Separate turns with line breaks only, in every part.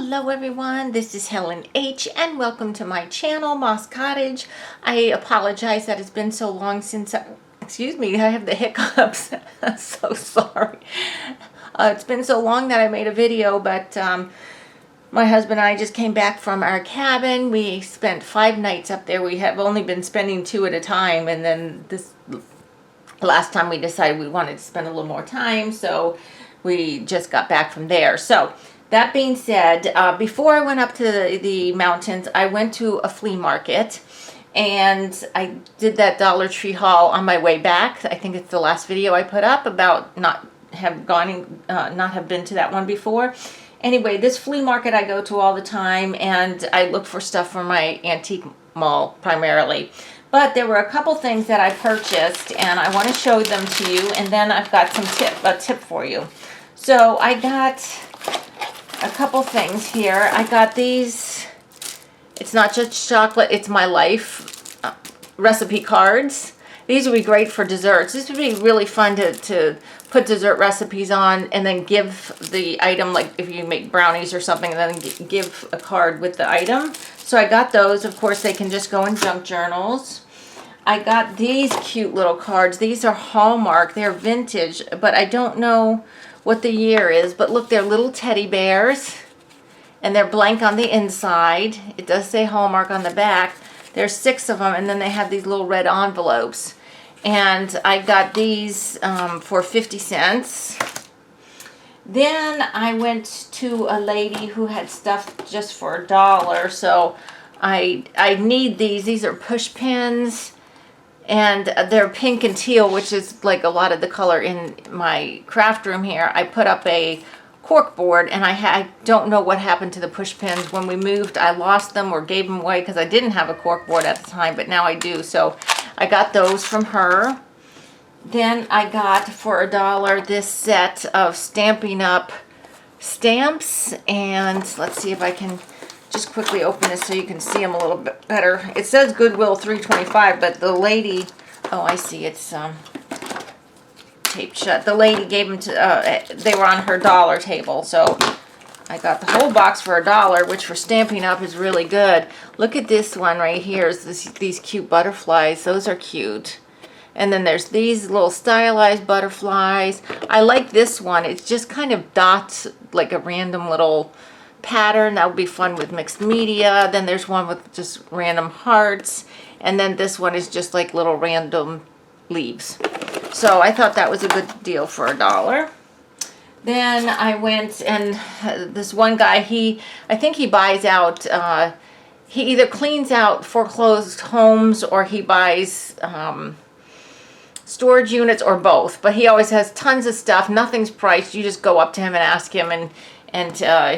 Hello everyone, this is Helen H and welcome to my channel, Moss Cottage. I apologize that it's been so long since, excuse me, I have the hiccups. I'm so sorry. It's been so long that I made a video, but my husband and I just came back from our cabin. We spent 5 nights up there. We have only been spending 2 at a time, and then this last time we decided we wanted to spend a little more time, so we just got back from there. So that being said, before I went up to the mountains, I went to a flea market, and I did that Dollar Tree haul on my way back. I think it's the last video I put up about not have been to that one before. Anyway, this flea market I go to all the time, and I look for stuff for my antique mall primarily. But there were a couple things that I purchased, and I want to show them to you, and then I've got a tip for you. So I got a couple things here. I got these, it's not just chocolate, it's my life recipe cards. These would be great for desserts. This would be really fun to put dessert recipes on and then give the item, like if you make brownies or something, and then give a card with the item. So I got those. Of course, they can just go in junk journals. I got these cute little cards. These are Hallmark. They're vintage, but I don't know what the year is. But look, they're little teddy bears, and they're blank on the inside. It does say Hallmark on the back. There's 6 of them, and then they have these little red envelopes. And I got these for 50 cents. Then I went to a lady who had stuff just for $1. So I need these. These are push pins. And they're pink and teal, which is like a lot of the color in my craft room here. I put up a cork board, and I don't know what happened to the push pins. When we moved, I lost them or gave them away because I didn't have a cork board at the time, but now I do. So I got those from her. Then I got for $1 this set of Stampin' Up! Stamps. And let's see if I can just quickly open this so you can see them a little bit better. It says Goodwill $3.25, but the lady, oh, I see, it's taped shut. The lady gave them to, they were on her dollar table, so I got the whole box for $1, which for Stampin' Up! Is really good. Look at this one right here. These cute butterflies. Those are cute. And then there's these little stylized butterflies. I like this one. It's just kind of dots, like a random little pattern. That would be fun with mixed media. Then there's one with just random hearts. And then this one is just like little random leaves. So I thought that was a good deal for $1. Then I went, and this one guy, I think he buys out, he either cleans out foreclosed homes or he buys storage units or both. But he always has tons of stuff. Nothing's priced. You just go up to him and ask him, and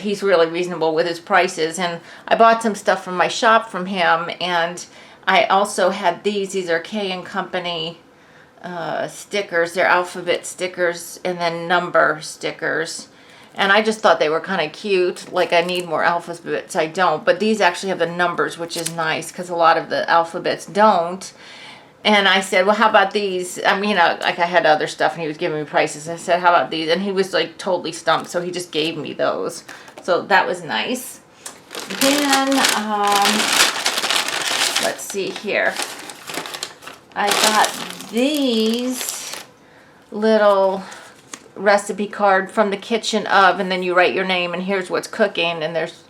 he's really reasonable with his prices. And I bought some stuff from my shop from him, and I also had these are K & Company stickers. They're alphabet stickers and then number stickers, and I just thought they were kind of cute. Like, I need more alphabets, I don't, but these actually have the numbers, which is nice because a lot of the alphabets don't. And I said, well, how about these? I mean, like, I had other stuff, and he was giving me prices. I said, how about these? And he was like totally stumped, so he just gave me those. So that was nice. Then let's see here. I got these little recipe card from the kitchen of, and then you write your name, and here's what's cooking, and there's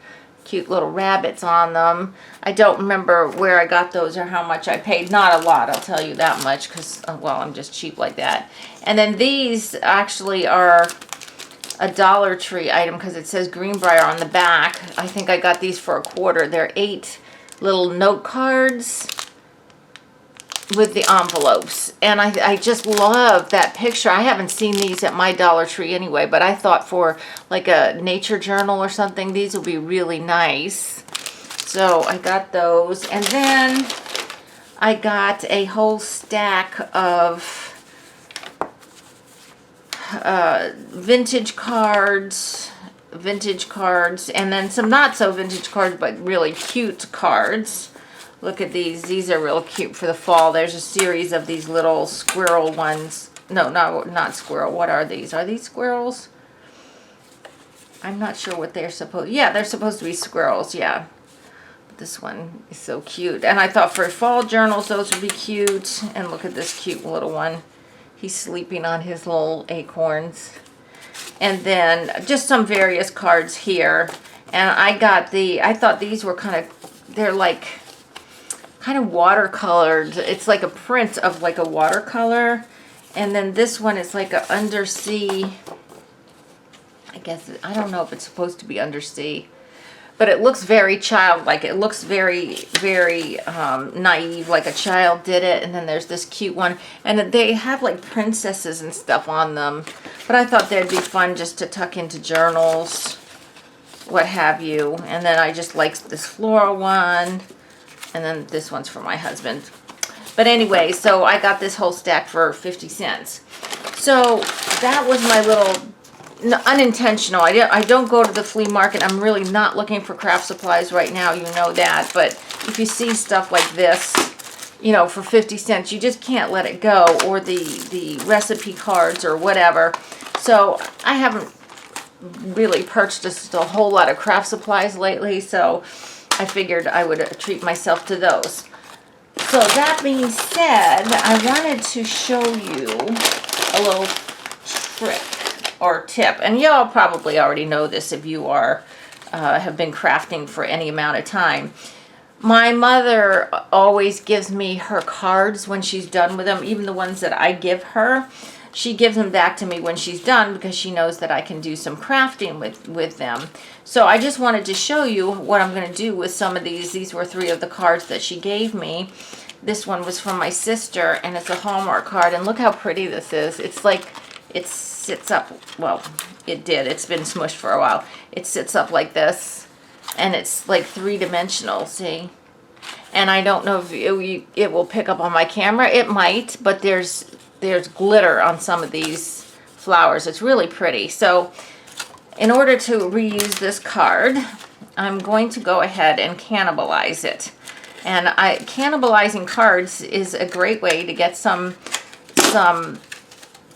cute little rabbits on them. I don't remember where I got those or how much I paid. Not a lot, I'll tell you that much, because, well, I'm just cheap like that. And then these actually are a Dollar Tree item because it says Greenbrier on the back. I think I got these for $1. They're 8 little note cards with the envelopes, and I just love that picture. I haven't seen these at my Dollar Tree anyway, but I thought for like a nature journal or something, these will be really nice. So I got those, and then I got a whole stack of vintage cards, and then some not so vintage cards, but really cute cards. Look at these. These are real cute for the fall. There's a series of these little squirrel ones. No, not squirrel. What are these? Are these squirrels? I'm not sure what they're supposed, yeah, they're supposed to be squirrels, yeah. This one is so cute. And I thought for fall journals, those would be cute. And look at this cute little one. He's sleeping on his little acorns. And then just some various cards here. And I thought these were they're like kind of watercolored. It's like a print of like a watercolor. And then this one is like a undersea, I guess, I don't know if it's supposed to be undersea. But it looks very childlike. It looks very, very naive, like a child did it. And then there's this cute one. And they have like princesses and stuff on them. But I thought they'd be fun just to tuck into journals, what have you. And then I just like this floral one. And then this one's for my husband. But anyway, so I got this whole stack for 50 cents. So that was my little... unintentional. I don't go to the flea market. I'm really not looking for craft supplies right now. You know that. But if you see stuff like this, you know, for 50 cents, you just can't let it go. Or the recipe cards or whatever. So I haven't really purchased a whole lot of craft supplies lately. So I figured I would treat myself to those. So that being said, I wanted to show you a little trick or tip, and y'all probably already know this if you are have been crafting for any amount of time. My mother always gives me her cards when she's done with them, even the ones that I give her. She gives them back to me when she's done because she knows that I can do some crafting with them. So I just wanted to show you what I'm going to do with some of these. These were 3 of the cards that she gave me. This one was from my sister, and it's a Hallmark card, and look how pretty this is. It's like, it sits up, well, it did. It's been smushed for a while. It sits up like this, and it's like 3-dimensional, see? And I don't know if it will pick up on my camera. It might, but there's glitter on some of these flowers. It's really pretty. So in order to reuse this card, I'm going to go ahead and cannibalize it. And cannibalizing cards is a great way to get some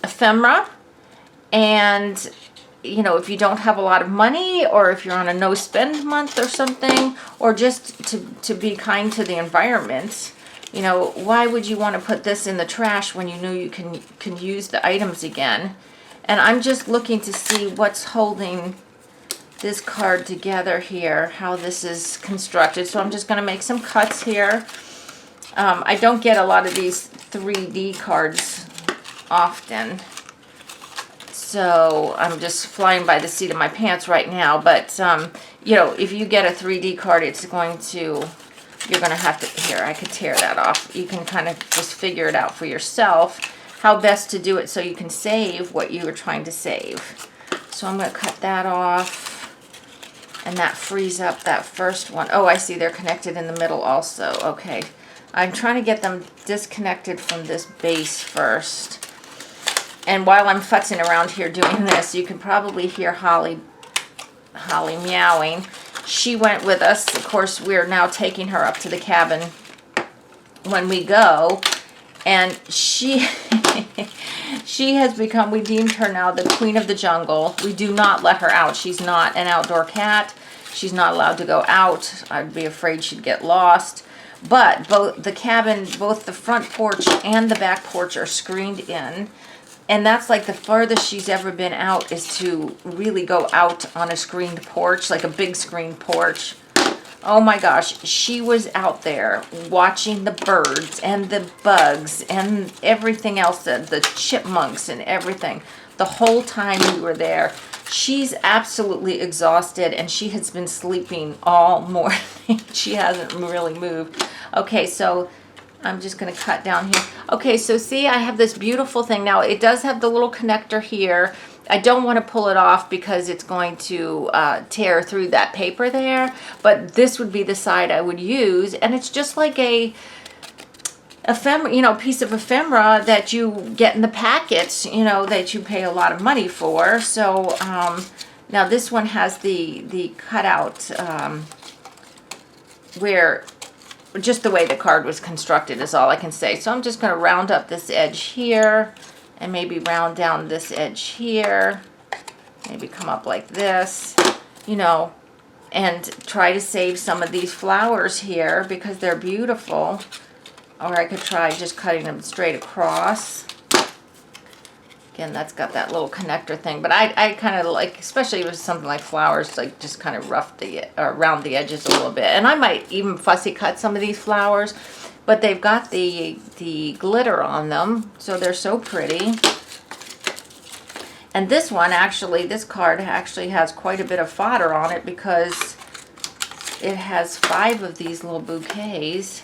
ephemera. And, you know, if you don't have a lot of money, or if you're on a no-spend month or something, or just to be kind to the environment, you know, why would you want to put this in the trash when you know you can use the items again? And I'm just looking to see what's holding this card together here, how this is constructed. So I'm just going to make some cuts here. I don't get a lot of these 3D cards often, so I'm just flying by the seat of my pants right now. But you know, if you get a 3D card, it's going to, you're going to have to, here, I could tear that off. You can kind of just figure it out for yourself, how best to do it so you can save what you were trying to save. So I'm going to cut that off. And that frees up that first one. Oh, I see they're connected in the middle also. Okay. I'm trying to get them disconnected from this base first. And while I'm futzing around here doing this, you can probably hear Holly meowing. She went with us. Of course, we're now taking her up to the cabin when we go. And she she has become, we deemed her now the queen of the jungle. We do not let her out. She's not an outdoor cat. She's not allowed to go out. I'd be afraid she'd get lost. But both the cabin, both the front porch and the back porch are screened in. And that's like the farthest she's ever been out, is to really go out on a screened porch, like a big screened porch. Oh my gosh, she was out there watching the birds and the bugs and everything else, the chipmunks and everything, the whole time we were there. She's absolutely exhausted, and she has been sleeping all morning. She hasn't really moved. Okay, so I'm just going to cut down here. Okay, so see, I have this beautiful thing. Now, it does have the little connector here. I don't want to pull it off because it's going to tear through that paper there. But this would be the side I would use. And it's just like a ephemera, you know, piece of ephemera that you get in the packets, you know, that you pay a lot of money for. So now this one has the cutout where just the way the card was constructed is all I can say. So I'm just going to round up this edge here and maybe round down this edge here. maybe come up like this, you know, and try to save some of these flowers here because they're beautiful. Or I could try just cutting them straight across. Again, that's got that little connector thing, but I kind of like, especially with something like flowers, like just kind of rough or round the edges a little bit. And I might even fussy cut some of these flowers, but they've got the glitter on them, so they're so pretty. And this one actually, this card actually has quite a bit of fodder on it because it has 5 of these little bouquets.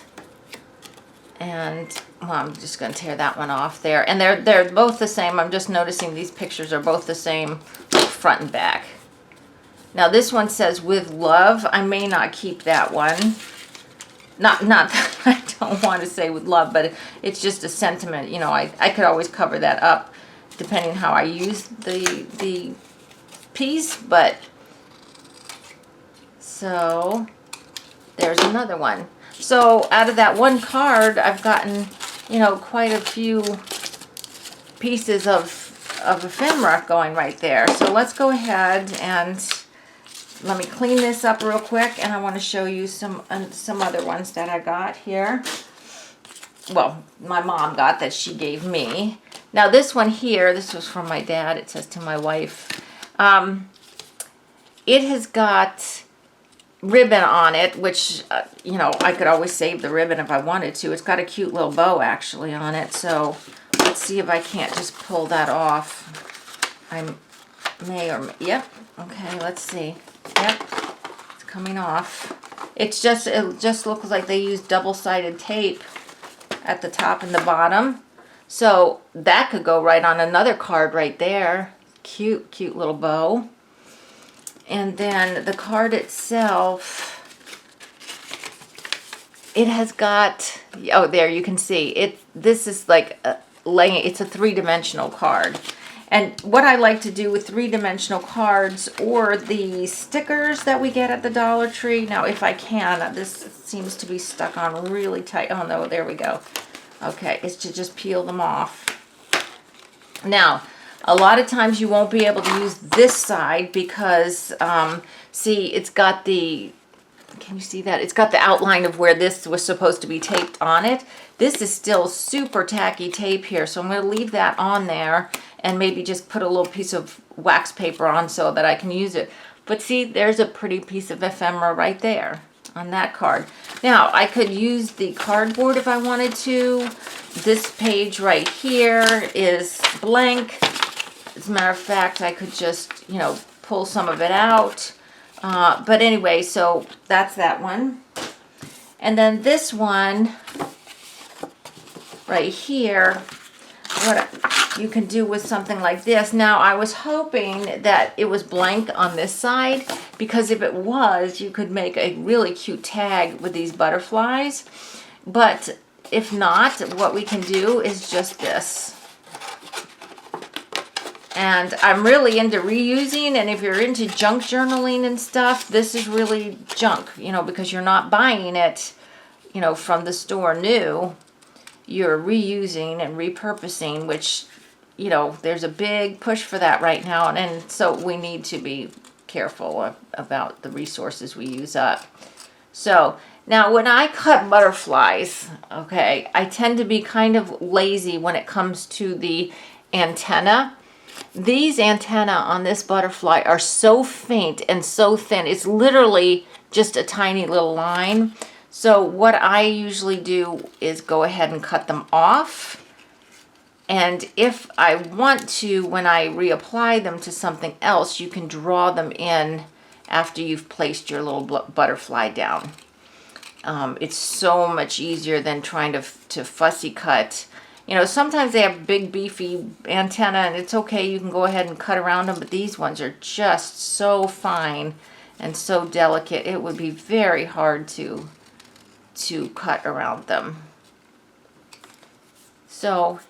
And well, I'm just going to tear that one off there. And they're both the same. I'm just noticing these pictures are both the same front and back. Now this one says with love. I may not keep that one. Not that I don't want to say with love, but it's just a sentiment. You know, I could always cover that up depending how I use the piece. But so there's another one. So out of that one card, I've gotten, you know, quite a few pieces of ephemera going right there. So let's go ahead and let me clean this up real quick, and I want to show you some other ones that I got here. Well, my mom got that she gave me. Now this one here, this was from my dad. It says to my wife. It has got ribbon on it, which, you know, I could always save the ribbon if I wanted to. It's got a cute little bow actually on it. So let's see if I can't just pull that off. I may or may, yep. Okay, let's see. Yep, it's coming off. It just looks like they used double-sided tape at the top and the bottom. So that could go right on another card right there. Cute, cute little bow. And then the card itself, it has got, oh, there you can see it. This is like it's a 3-dimensional card. And what I like to do with 3-dimensional cards or the stickers that we get at the Dollar Tree, now if I can, this seems to be stuck on really tight. Oh no, there we go. Okay, is to just peel them off. Now, a lot of times you won't be able to use this side because, see, it's got the, can you see that? It's got the outline of where this was supposed to be taped on it. This is still super tacky tape here, so I'm going to leave that on there and maybe just put a little piece of wax paper on so that I can use it. But see, there's a pretty piece of ephemera right there on that card. Now, I could use the cardboard if I wanted to. This page right here is blank. As a matter of fact, I could just, you know, pull some of it out. But anyway, so that's that one. And then this one right here, what you can do with something like this. Now, I was hoping that it was blank on this side, because if it was, you could make a really cute tag with these butterflies. But if not, what we can do is just this. And I'm really into reusing, and if you're into junk journaling and stuff, this is really junk, you know, because you're not buying it, you know, from the store new. You're reusing and repurposing, which, you know, there's a big push for that right now, and so we need to be careful about the resources we use up. So now when I cut butterflies, okay, I tend to be kind of lazy when it comes to the antenna. These antennae on this butterfly are so faint and so thin. It's literally just a tiny little line. So what I usually do is go ahead and cut them off. And if I want to, when I reapply them to something else, you can draw them in after you've placed your little butterfly down. It's so much easier than trying to fussy cut. You know, sometimes they have big beefy antenna, and it's okay, you can go ahead and cut around them, but these ones are just so fine and so delicate. It would be very hard to cut around them. So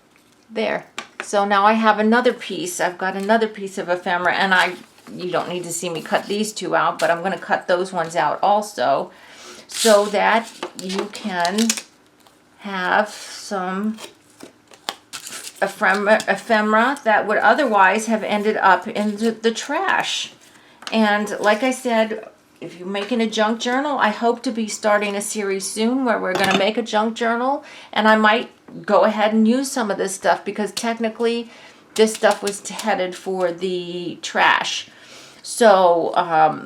there. So now I have another piece. I've got another piece of ephemera, and you don't need to see me cut these two out, but I'm going to cut those ones out also so that you can have some ephemera that would otherwise have ended up in the trash. And like I said, if you're making a junk journal, I hope to be starting a series soon where we're going to make a junk journal, and I might go ahead and use some of this stuff because technically this stuff was headed for the trash. So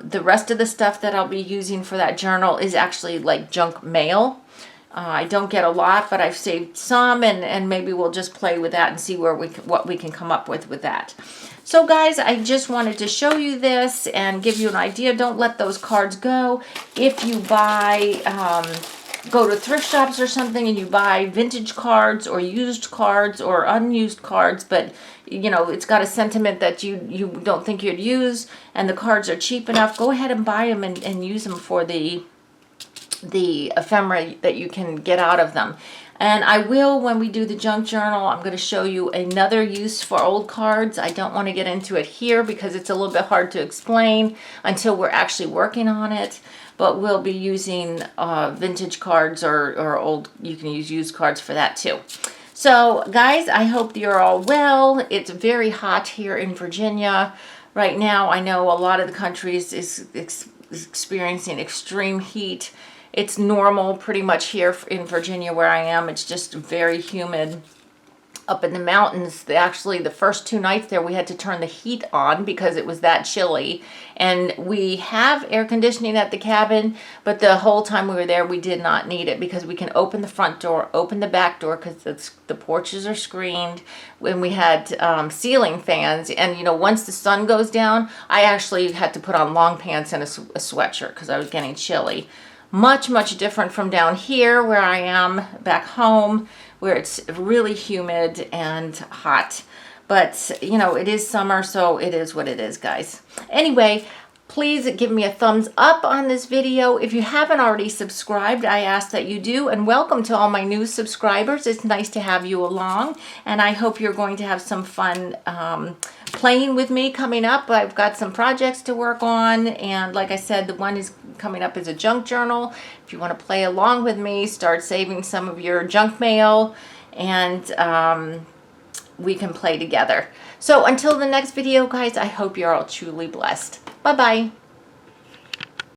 the rest of the stuff that I'll be using for that journal is actually like junk mail. I don't get a lot, but I've saved some, and maybe we'll just play with that and see what we can come up with that. So guys, I just wanted to show you this and give you an idea. Don't let those cards go. If you buy, go to thrift shops or something and you buy vintage cards or used cards or unused cards, but you know, it's got a sentiment that you don't think you'd use, and the cards are cheap enough, go ahead and buy them and use them for the ephemera that you can get out of them. And I will, when we do the junk journal, I'm going to show you another use for old cards. I don't want to get into it here because it's a little bit hard to explain until we're actually working on it. But we'll be using vintage cards or old, you can use used cards for that too. So guys, I hope you're all well. It's very hot here in Virginia right now. I know a lot of the country is experiencing extreme heat. It's normal pretty much here in Virginia where I am. It's just very humid. Up in the mountains, actually the first 2 nights there, we had to turn the heat on because it was that chilly. And we have air conditioning at the cabin, but the whole time we were there, we did not need it because we can open the front door, open the back door because the porches are screened. When we had ceiling fans, and you know, once the sun goes down, I actually had to put on long pants and a sweatshirt because I was getting chilly. Much different from down here where I am back home, where it's really humid and hot. But, you know, it is summer, so it is what it is, guys. Anyway, please give me a thumbs up on this video. If you haven't already subscribed, I ask that you do. And welcome to all my new subscribers. It's nice to have you along. And I hope you're going to have some fun playing with me coming up. I've got some projects to work on. And like I said, the one is coming up is a junk journal. If you want to play along with me, start saving some of your junk mail, and we can play together. So until the next video, guys, I hope you're all truly blessed. Bye-bye.